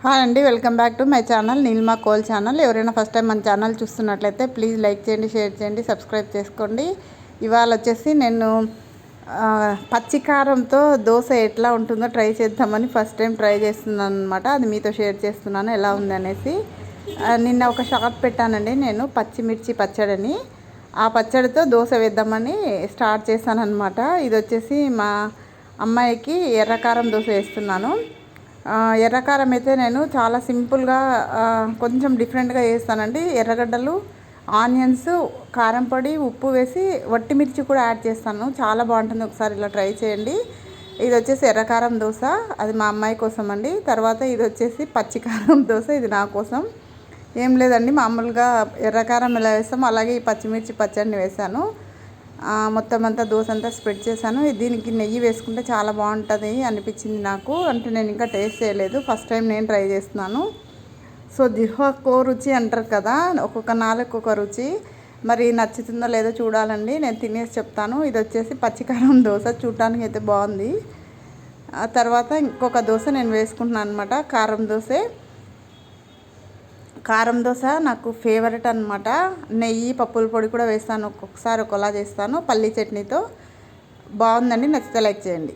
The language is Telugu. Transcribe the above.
హాయ్ అండి, welcome back to my channel Neelima coal channel. ఎవరైనా ఫస్ట్ టైం మన ఛానల్ చూస్తున్నట్లయితే ప్లీజ్ లైక్ చేయండి, షేర్ చేయండి, సబ్స్క్రైబ్ చేసుకోండి. ఇవాళ వచ్చేసి నేను పచ్చికారంతో దోశ ఎట్లా ఉంటుందో ట్రై చేద్దామని ఫస్ట్ టైం ట్రై చేస్తున్నాను అనమాట. అది మీతో షేర్ చేస్తున్నాను ఎలా ఉంది అనేసి. నిన్న ఒక షార్ట్ పెట్టానండి నేను, పచ్చిమిర్చి పచ్చడిని. ఆ పచ్చడితో దోశ వేద్దామని స్టార్ట్ చేశాను అనమాట. ఇది వచ్చేసి మా అమ్మాయికి ఎర్రకారం దోశ వేస్తున్నాను. ఎర్రకారం అయితే నేను చాలా సింపుల్గా కొంచెం డిఫరెంట్గా వేస్తానండి. ఎర్రగడ్డలు, ఆనియన్స్, కారం పొడి, ఉప్పు వేసి వట్టి మిర్చి కూడా యాడ్ చేస్తాను. చాలా బాగుంటుంది, ఒకసారి ఇలా ట్రై చేయండి. ఇది వచ్చేసి ఎర్రకారం దోశ, అది మా అమ్మాయి కోసం అండి. తర్వాత ఇది వచ్చేసి పచ్చికారం దోశ, ఇది నా కోసం. ఏం లేదండి, మామూలుగా ఎర్రకారం ఎలా వేస్తామో అలాగే ఈ పచ్చిమిర్చి పచ్చడిని వేసాను. మొత్తం అంతా దోశ అంతా స్ప్రెడ్ చేశాను. దీనికి నెయ్యి వేసుకుంటే చాలా బాగుంటుంది అనిపించింది నాకు. అంటే నేను ఇంకా టేస్ట్ చేయలేదు, ఫస్ట్ టైం నేను ట్రై చేస్తున్నాను. సో జిహ్వకో రుచి అంటారు కదా, ఒక్కొక్క నాలుగు ఒక్కొక్క రుచి. మరి నచ్చుతుందో లేదో చూడాలండి, నేను తినేసి చెప్తాను. ఇది వచ్చేసి పచ్చికారం దోశ, చూడటానికి అయితే బాగుంది. ఆ తర్వాత ఇంకొక దోశ నేను వేసుకుంటున్నాను అనమాట, కారం దోశ నాకు ఫేవరెట్ అనమాట. నెయ్యి, పప్పుల పొడి కూడా వేస్తాను, ఒక్కొక్కసారి ఒకలా చేస్తాను, పల్లీ చట్నీతో. బాగుందండి, నచ్చితే లైక్ చేయండి.